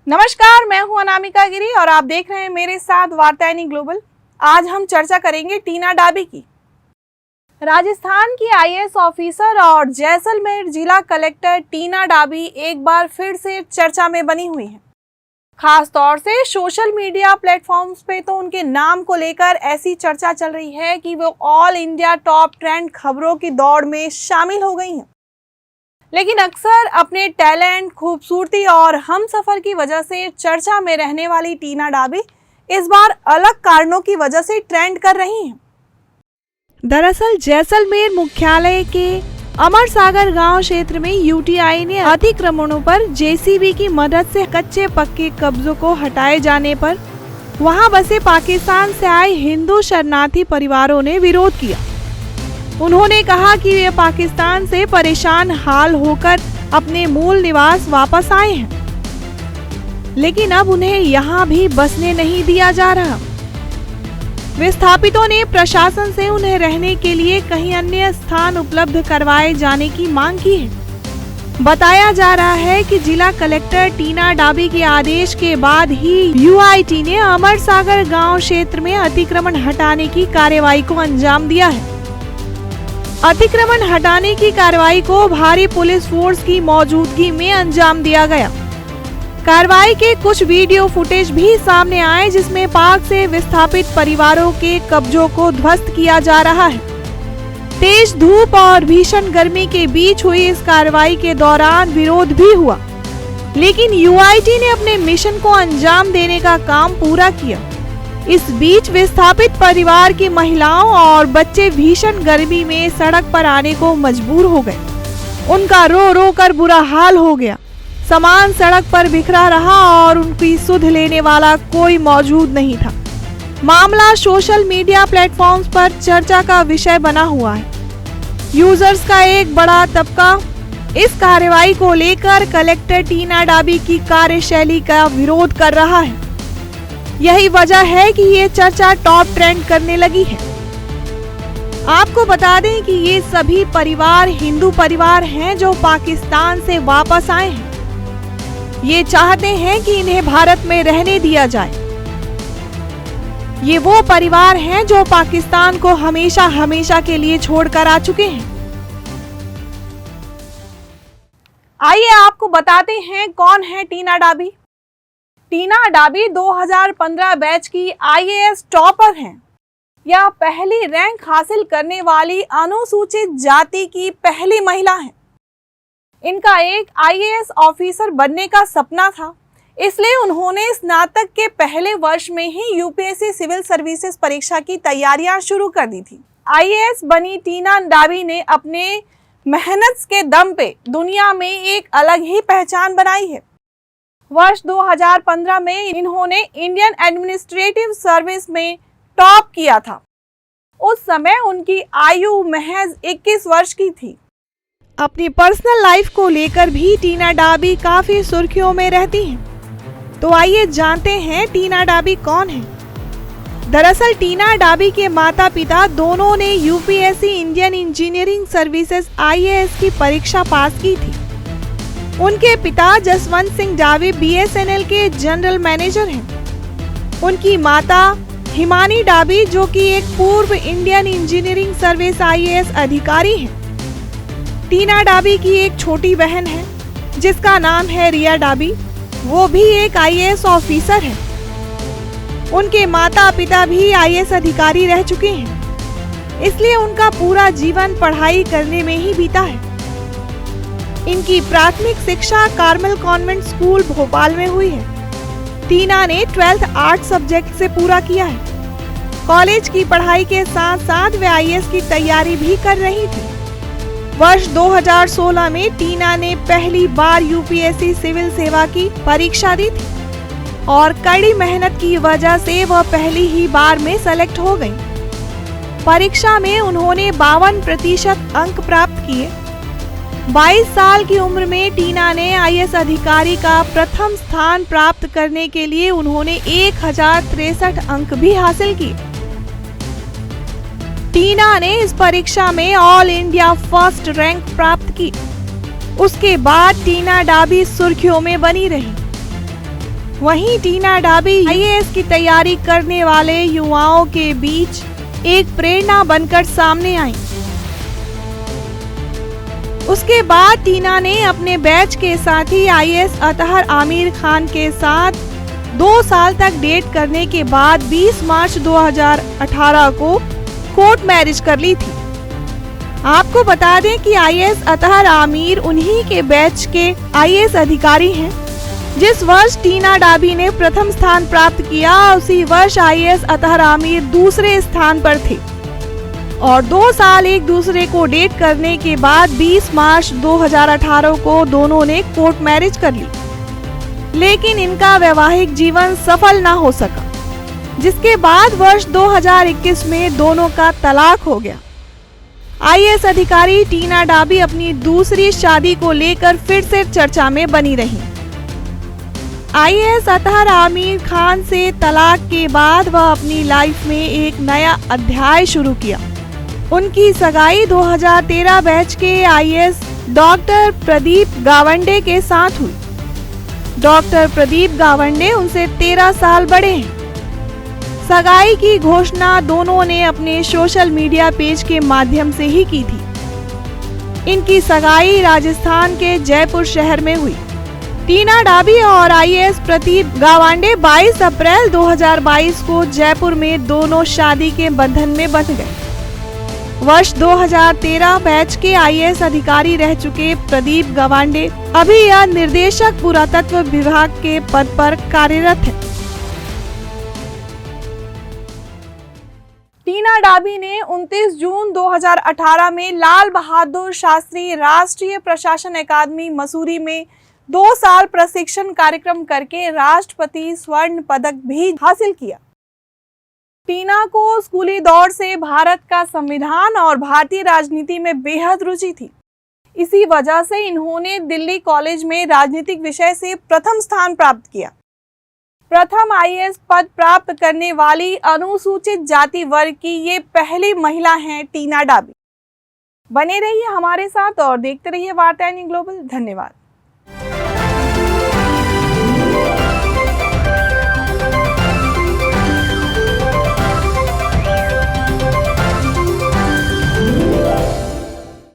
नमस्कार, मैं हूं अनामिका गिरी और आप देख रहे हैं मेरे साथ वार्तायनी ग्लोबल। आज हम चर्चा करेंगे टीना डाबी की। राजस्थान की आईएएस ऑफिसर और जैसलमेर जिला कलेक्टर टीना डाबी एक बार फिर से चर्चा में बनी हुई हैं। खास तौर से सोशल मीडिया प्लेटफॉर्म्स पे तो उनके नाम को लेकर ऐसी चर्चा चल रही है कि वो ऑल इंडिया टॉप ट्रेंड खबरों की दौड़ में शामिल हो गई हैं। लेकिन अक्सर अपने टैलेंट, खूबसूरती और हमसफर की वजह से चर्चा में रहने वाली टीना डाबी इस बार अलग कारणों की वजह से ट्रेंड कर रही हैं। दरअसल जैसलमेर मुख्यालय के अमरसागर गांव क्षेत्र में यूटीआई ने अतिक्रमणों पर जेसीबी की मदद से कच्चे पक्के कब्जों को हटाए जाने पर वहां बसे पाकिस्तान से आए हिंदू शरणार्थी परिवारों ने विरोध किया। उन्होंने कहा कि वे पाकिस्तान से परेशान हाल होकर अपने मूल निवास वापस आए हैं, लेकिन अब उन्हें यहाँ भी बसने नहीं दिया जा रहा। विस्थापितों ने प्रशासन से उन्हें रहने के लिए कहीं अन्य स्थान उपलब्ध करवाए जाने की मांग की है। बताया जा रहा है कि जिला कलेक्टर टीना डाबी के आदेश के बाद ही यूआईटी ने अमरसागर गांव क्षेत्र में अतिक्रमण हटाने की कार्रवाई को अंजाम दिया है। अतिक्रमण हटाने की कार्रवाई को भारी पुलिस फोर्स की मौजूदगी में अंजाम दिया गया। कार्रवाई के कुछ वीडियो फुटेज भी सामने आए जिसमें पाक से विस्थापित परिवारों के कब्जों को ध्वस्त किया जा रहा है। तेज धूप और भीषण गर्मी के बीच हुई इस कार्रवाई के दौरान विरोध भी हुआ, लेकिन यूआईटी ने अपने मिशन को अंजाम देने का काम पूरा किया। इस बीच विस्थापित परिवार की महिलाओं और बच्चे भीषण गर्मी में सड़क पर आने को मजबूर हो गए। उनका रो रो कर बुरा हाल हो गया। सामान सड़क पर बिखरा रहा और उनकी सुध लेने वाला कोई मौजूद नहीं था। मामला सोशल मीडिया प्लेटफॉर्म्स पर चर्चा का विषय बना हुआ है। यूजर्स का एक बड़ा तबका इस कार्रवाई को लेकर कलेक्टर टीना डाबी की कार्यशैली का विरोध कर रहा है। यही वजह है कि ये चर्चा टॉप ट्रेंड करने लगी है। आपको बता दें कि ये सभी परिवार हिंदू परिवार हैं जो पाकिस्तान से वापस आए हैं। ये चाहते हैं कि इन्हें भारत में रहने दिया जाए। ये वो परिवार हैं जो पाकिस्तान को हमेशा हमेशा के लिए छोड़कर आ चुके हैं। आइए आपको बताते हैं कौन है टीना डाबी। टीना डाबी 2015 बैच की आईएएस टॉपर हैं। यह पहली रैंक हासिल करने वाली अनुसूचित जाति की पहली महिला हैं। इनका एक आईएएस ऑफिसर बनने का सपना था, इसलिए उन्होंने स्नातक के पहले वर्ष में ही यूपीएससी सिविल सर्विसेज परीक्षा की तैयारियां शुरू कर दी थी। आईएएस बनी टीना डाबी ने अपने मेहनत के दम पे दुनिया में एक अलग ही पहचान बनाई है। वर्ष 2015 में इन्होंने इंडियन एडमिनिस्ट्रेटिव सर्विस में टॉप किया था। उस समय उनकी आयु महज 21 वर्ष की थी। अपनी पर्सनल लाइफ को लेकर भी टीना डाबी काफी सुर्खियों में रहती हैं। तो आइए जानते हैं टीना डाबी कौन है। दरअसल टीना डाबी के माता पिता दोनों ने UPSC Indian engineering services IAS की परीक्षा पास की थी। उनके पिता जसवंत सिंह डाबी बीएसएनएल के जनरल मैनेजर हैं। उनकी माता हिमानी डाबी जो कि एक पूर्व इंडियन इंजीनियरिंग सर्विस आईएएस अधिकारी हैं। टीना डाबी की एक छोटी बहन है जिसका नाम है रिया डाबी, वो भी एक आईएएस ऑफिसर है। उनके माता पिता भी आईएएस अधिकारी रह चुके हैं, इसलिए उनका पूरा जीवन पढ़ाई करने में ही बीता है। इनकी प्राथमिक शिक्षा कार्मल कॉन्वेंट स्कूल भोपाल में हुई है। टीना ने 12th आर्ट सब्जेक्ट से पूरा किया है। कॉलेज की पढ़ाई के साथ साथ वे आईएएस की तैयारी भी कर रही थी। वर्ष 2016 में टीना ने पहली बार यूपीएससी सिविल सेवा की परीक्षा दी थी और कड़ी मेहनत की वजह से वह पहली ही बार में सेलेक्ट हो गई। परीक्षा में उन्होंने 52% अंक प्राप्त किए। 22 साल की उम्र में टीना ने आईएएस अधिकारी का प्रथम स्थान प्राप्त करने के लिए उन्होंने 1063 अंक भी हासिल किए। टीना ने इस परीक्षा में ऑल इंडिया फर्स्ट रैंक प्राप्त की। उसके बाद टीना डाबी सुर्खियों में बनी रही। वहीं टीना डाबी आईएएस की तैयारी करने वाले युवाओं के बीच एक प्रेरणा बनकर सामने आई। उसके बाद टीना ने अपने बैच के साथी आईएएस अतहर आमिर खान के साथ 2 साल तक डेट करने के बाद 20 मार्च 2018 को कोर्ट मैरिज कर ली थी। आपको बता दें कि आईएएस अतहर आमिर उन्हीं के बैच के आईएएस अधिकारी हैं। जिस वर्ष टीना डाबी ने प्रथम स्थान प्राप्त किया, उसी वर्ष आईएएस अतहर आमिर दूसरे स्थान पर थे और 2 साल एक दूसरे को डेट करने के बाद 20 मार्च 2018 को दोनों ने कोर्ट मैरिज कर ली। लेकिन इनका वैवाहिक जीवन सफल ना हो सका, जिसके बाद वर्ष 2021 में दोनों का तलाक हो गया। आईएएस अधिकारी टीना डाबी अपनी दूसरी शादी को लेकर फिर से चर्चा में बनी रही। आईएएस अतहर आमिर खान से तलाक के बाद वह अपनी लाइफ में एक नया अध्याय शुरू किया। उनकी सगाई 2013 बैच के आईएएस डॉक्टर प्रदीप गावंडे के साथ हुई। डॉक्टर प्रदीप गावंडे उनसे 13 साल बड़े हैं। सगाई की घोषणा दोनों ने अपने सोशल मीडिया पेज के माध्यम से ही की थी। इनकी सगाई राजस्थान के जयपुर शहर में हुई। टीना डाबी और आईएएस प्रदीप गावंडे 22 अप्रैल 2022 को जयपुर में दोनों शादी के बंधन में बंध गए। वर्ष 2013 बैच के आईएएस अधिकारी रह चुके प्रदीप गावंडे अभी यह निर्देशक पुरातत्व विभाग के पद पर कार्यरत है। टीना डाबी ने 29 जून 2018 में लाल बहादुर शास्त्री राष्ट्रीय प्रशासन अकादमी मसूरी में 2 साल प्रशिक्षण कार्यक्रम करके राष्ट्रपति स्वर्ण पदक भी हासिल किया। टीना को स्कूली दौर से भारत का संविधान और भारतीय राजनीति में बेहद रुचि थी। इसी वजह से इन्होंने दिल्ली कॉलेज में राजनीतिक विषय से प्रथम स्थान प्राप्त किया। प्रथम आईएएस पद प्राप्त करने वाली अनुसूचित जाति वर्ग की ये पहली महिला हैं टीना डाबी। बने रहिए हमारे साथ और देखते रहिए वार्ता ग्लोबल। धन्यवाद।